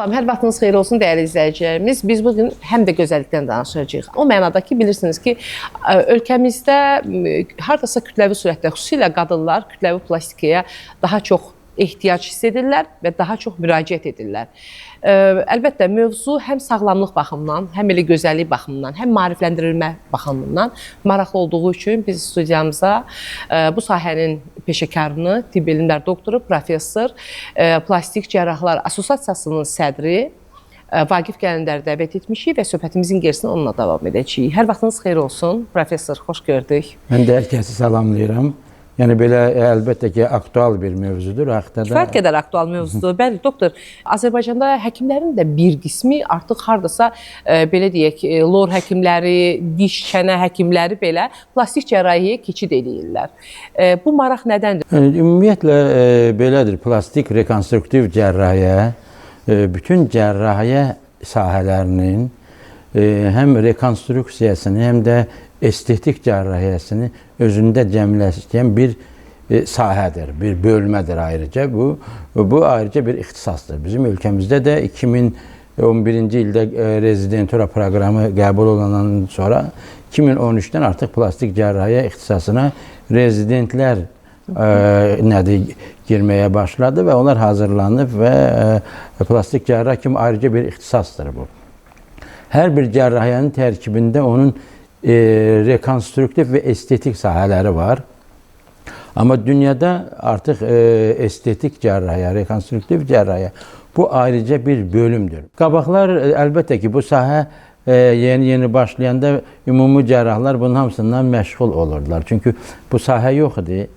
Salam, hər vaxtınız xeyir olsun dəyərli izləyicilərimiz. Biz bugün həm də gözəllikdən danışacağıq. O mənada ki, bilirsiniz ki, ölkəmizdə hardasa kütləvi surətdə, xüsusilə qadınlar kütləvi plastikaya daha çox ehtiyac hiss edirlər və daha çox müraciət edirlər. Əlbəttə, mövzu həm sağlamlıq baxımından, həm elə gözəllik baxımından, həm maarifləndirilmə baxımından maraqlı olduğu üçün biz studiyamıza bu sahənin peşəkarını, tibb elmlər doktoru, professor, Plastik Cərrahlar Assosiasiyasının sədri Vaqif Qələndəri dəvət etmişik və söhbətimizin gerisini onunla davam edəcəyik. Hər vaxtınız xeyir olsun, professor, xoş gördük. Mən də hər kəsi salamlayıram. Yəni belə əlbəttə ki, aktual bir mövzudur. Kifayət qədər aktual mövzudur. Bəli, doktor, Azərbaycanda həkimlərin də bir qismi artıq hardasa belə deyək, lor həkimləri, diş çənə həkimləri belə plastik cərrahiyyəyə keçid edirlər. Bu maraq nədəndir? Ümumiyyətlə belədir. Plastik rekonstruktiv cərrahiyyə bütün cərrahiyyə sahələrinin həm rekonstruksiyasını, həm də estetik cərrahiyyəsini özündə cəmləşdirən bir sahədir, bir bölmədir ayrıca. Bu ayrıca bir ixtisasdır. Bizim ölkəmizdə də 2011-ci ildə rezidentura proqramı qəbul olandan sonra 2013-dən artıq plastik cərrahiyyə ixtisasına rezidentlər girməyə başladı və onlar hazırlanıb və plastik cərrah kimi ayrıca bir ixtisasdır bu. Hər bir cərrahiyyənin tərkibində onun rekonstruktiv və estetik sahələri var. Amma dünyada artıq estetik cərrahiyyə, rekonstruktiv cərrahiyyə bu ayrıca bir bölümdür. Qabaqlar əlbəttə ki, bu sahə yeni başlayanda ümumi cərrahlar bunun hamısından məşğul olurdular. Çünki bu sahə yox idi.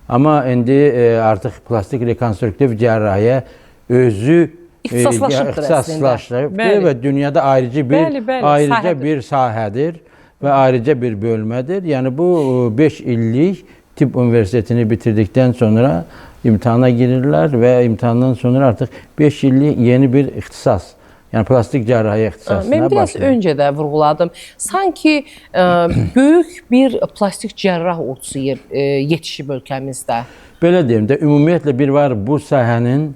Amma indi artıq plastik rekonstruktiv cərrahiyyə özü ixtisaslaşıb və dünyada ayrıca bir sahədir və ayrıca bir bölmədir. Yəni bu 5 illik tibb universitetini bitirdikdən sonra imtahana girirlər və imtahandan sonra artıq 5 illik yeni bir ixtisas, yəni plastik cərrahiyyə ixtisasına başlayır. Mən biraz öncə də vurğuladım. Sanki böyük bir plastik cərrah ordusu yetişib ölkəmizdə. Belə deyim də, ümumiyyətlə bir var bu sahənin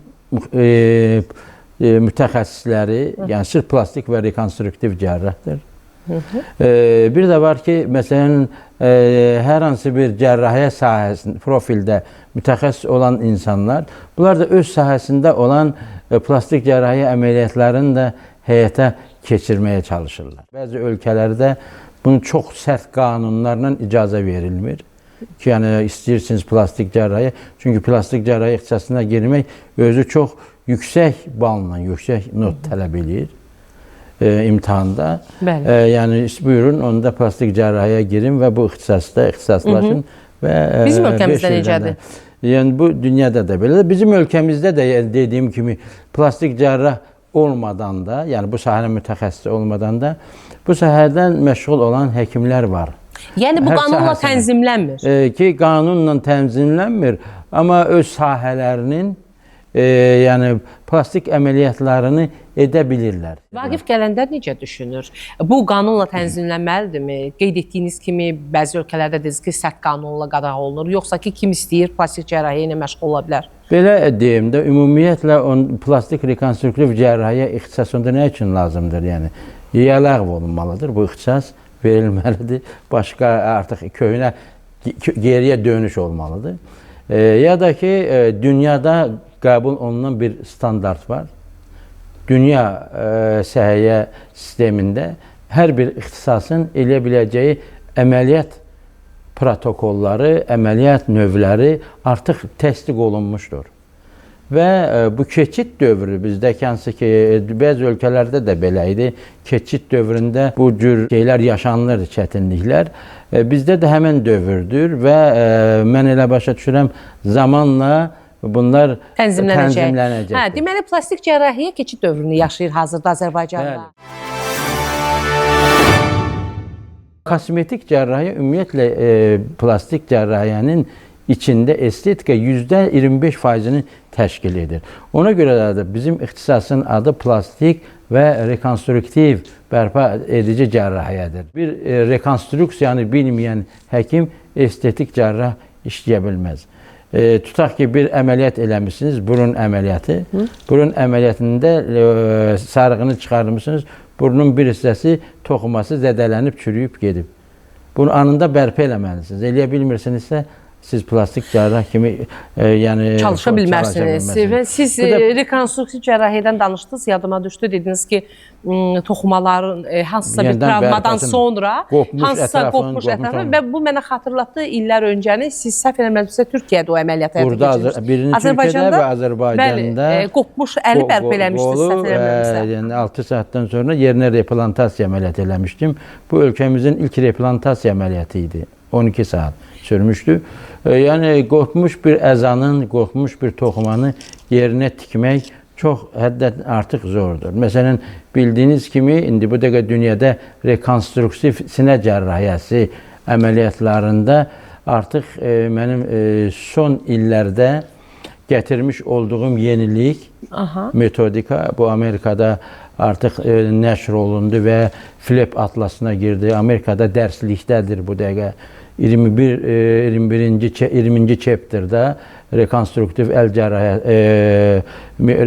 mütəxəssisləri, yəni sırf plastik və rekonstruktiv cərrahdır. Bir də var ki, məsələn, hər hansı bir cərrahiyyə sahəsində, profildə mütəxəssis olan insanlar, bunlar da öz sahəsində olan plastik cərrahiyyə əməliyyatlarını da həyata keçirməyə çalışırlar. Bəzi ölkələrdə bunun çox sərt qanunlarla icazə verilmir ki, yəni istəyirsiniz plastik cərrahiyyə, çünki plastik cərrahiyyə ixtisasına girmək özü çox yüksək balla, yüksək not tələb edir imtahanda. Yəni buyurun, onda plastik cərrahiyyəyə girin və bu ixtisaslaşın. Bizim ölkəmizdə necədir? Yəni bu dünyada da belədir. Bizim ölkəmizdə də dediyim kimi plastik cərrah olmadan da, yəni bu sahənin mütəxəssisi olmadan da bu sahədən məşğul olan həkimlər var. Yəni bu qanunla tənzimlənmir? Ki, qanunla tənzimlənmir, amma öz sahələrinin yəni plastik əməliyyatlarını edə bilirlər. Vaqif Qələndər necə düşünür? Bu qanunla tənzimlənməlidirmi? Qeyd etdiyiniz kimi bəzi ölkələrdə dediniz ki, sərt qanunla qadağan olunur, yoxsa ki, kim istəyir plastik cərrahiyyə ilə məşğul ola bilər? Belə deyim də, ümumiyyətlə plastik rekonstruktiv cərrahiyyə ixtisasında nə üçün lazımdır? Yəni, ləğv olunmalıdır, bu ixtisas verilməlidir, başqa artıq köhnə geriyə dönüş olmalıdır. Ya da ki, dünyada qəbul olunan bir standart var. Dünya səhiyyə sistemində hər bir ixtisasın elə biləcəyi əməliyyat protokolları, əməliyyat növləri artıq təsdiq olunmuşdur. Və bu keçid dövrü bizdəki hansı ki, bəzi ölkələrdə də belə idi. Keçid dövründə bu cür şeylər yaşanılır, çətinliklər. Bizdə də həmin dövrdür və mən elə başa düşürəm, zamanla bunlar tənzimlənəcək. Deməli, plastik cərrahiyyə keçid dövrünü yaşayır hazırda Azərbaycanda. Kosmetik cərrahiyyə ümumiyyətlə plastik cərrahiyyənin içində estetika %25%-ni təşkil edir. Ona görə də bizim ixtisasın adı plastik və rekonstruktiv bərpa edici cərrahiyyədir. Bir rekonstruksiyanı bilməyən həkim estetik cərrah işləyə bilməz. tutaq ki, bir əməliyyat eləmişsiniz, burun əməliyyatı. Burun əməliyyatında sarığını çıxarmışsınız, burnun bir hissəsi toxuması zədələnib, çürüyüb gedib. Bunu anında bərpa eləməlisiniz. Eləyə bilmirsinizsə, siz plastik cərrah kimi yəni çalışa bilmərsiniz. Və siz rekonstruksiya cərrahiyyədən danışdınız, yadıma düşdü, dediniz ki, toxumaların hansısa bir travmadan sonra hansısa qopmuş ətrafı və bu mənə xatırlatdı illər öncəni siz səhv eləmirəmsə Türkiyədə o əməliyyat həyata keçirmişsiniz. Birini Türkiyədə və Azərbaycanda qopmuş əli bərpa eləmişdiniz səhv eləmirəmsə. Yəni 6 saatdan sonra yerinə replantasiya əməliyyatı eləmişdim. Bu ölkəmizin ilk replantasiya əməliyyatı idi. 12 saat sürmüşdü. Yəni qorxmuş bir əzanın, qorxmuş bir toxumanı yerinə tikmək çox həddən artıq zordur. Məsələn, bildiyiniz kimi indi bu dəqiqə dünyada rekonstruktiv sinə cərrahiyyəsi əməliyyatlarında artıq mənim son illərdə gətirmiş olduğum yenilik, metodika, bu Amerikada artıq nəşr olundu və Flap atlasına girdi. Amerikada dərslikdədir bu dəqiqə. 20-ci chapter'da rekonstruktiv əl cərrahiyyəsi,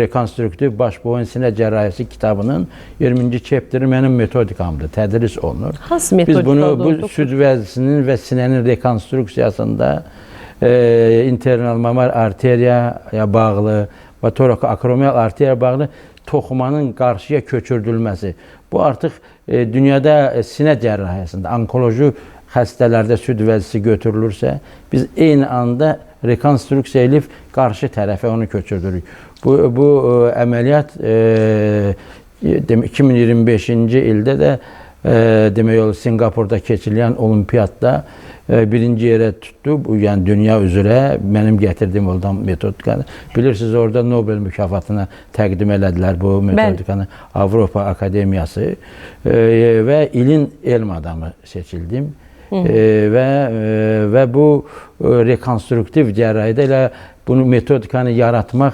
rekonstruktiv baş boyun sinə cərrahiyyəsi kitabının 20-ci chapter'ı mənim metodikamdır, tədris olunur. Hansı metodika biz bunu oldu? Bu süd vəzisinin və sinənin rekonstruksiyasında internal mamar arteriyaya bağlı və torakoakromial arteriya bağlı toxumanın qarşıya köçürdülməsi. Bu artıq dünyada sinə cərrahiyyəsində, onkoloji xəstələrdə süd vəzisi götürülürsə, biz eyni anda rekonstruksiya edib qarşı tərəfə onu köçürdürük. Bu əməliyyat 2025-ci ildə də demək olar Singapurda keçirilən olimpiyatda birinci yerə tutdu. Bu, yəni dünya üzrə mənim gətirdiyim oradan metodikanı. Bilirsiniz, orada Nobel mükafatına təqdim elədilər bu metodikanı. Avropa Akademiyası və ilin elm adamı seçildim. Və bu rekonstruktiv cərrahiyyədə elə bunu metodikanı yaratmaq,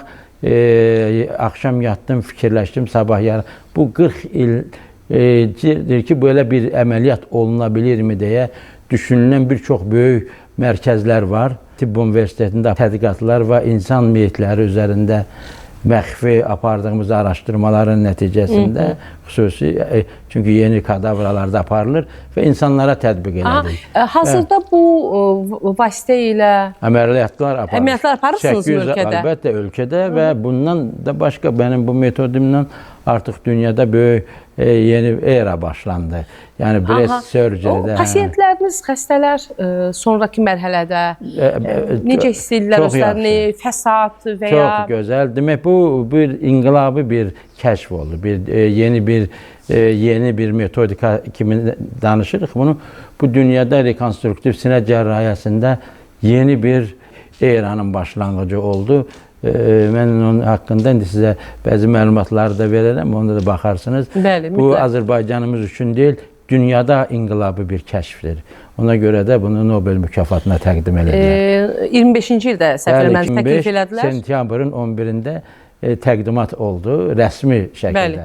axşam yatdım, fikirləşdim, sabah yarın. Bu 40 ildir ki, belə bir əməliyyat oluna bilirmi deyə düşünülən bir çox böyük mərkəzlər var. Tibb Universitetində tədqiqatlar və insan meyitləri üzərində məxfi apardığımız araşdırmaların nəticəsində xüsusi, çünki yeni kadavralarda aparılır və insanlara tətbiq edilir. Hazırda bu vasitə ilə əməliyyatlar aparırsınız mı ölkədə? Əlbəttə ölkədə və bundan da başqa mənim bu metodumla artıq dünyada böyük yeni era başlandı. Yəni breast surgery-də. Pasiyentləriniz, xəstələr sonraki mərhələdə necə hiss edirlər özlərini, fəsad və ya... Çox gözəl. Demək, bu bir inqilabi bir kəşf oldu. Yeni bir metodika kimi danışırıq. Bu dünyada rekonstruktiv sinə cərrahiyyəsində yeni bir eranın başlanğıcı oldu. Mən onun haqqında indi sizə bəzi məlumatları da verərəm, onda da baxarsınız. Bu Azərbaycanımız üçün deyil, dünyada inqilabi bir kəşfdir. Ona görə də bunu Nobel mükafatına təqdim edilirlər. 25-ci ildə səfərlərini təklif elədilər. Sentyabrın 11-də təqdimat oldu, rəsmi şəkildə.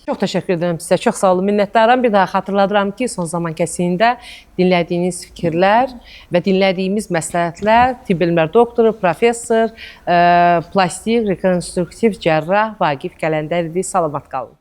Çox təşəkkür edirəm sizə, çox sağ olun, minnətdaram. Bir daha xatırladıram ki, son zaman kəsiyində dinlədiyiniz fikirlər və dinlədiyimiz məsləhətlər tibb elmlər doktoru, professor, plastik, rekonstruktiv cərrah Vaqif Qələndər idi. Salamat qalın.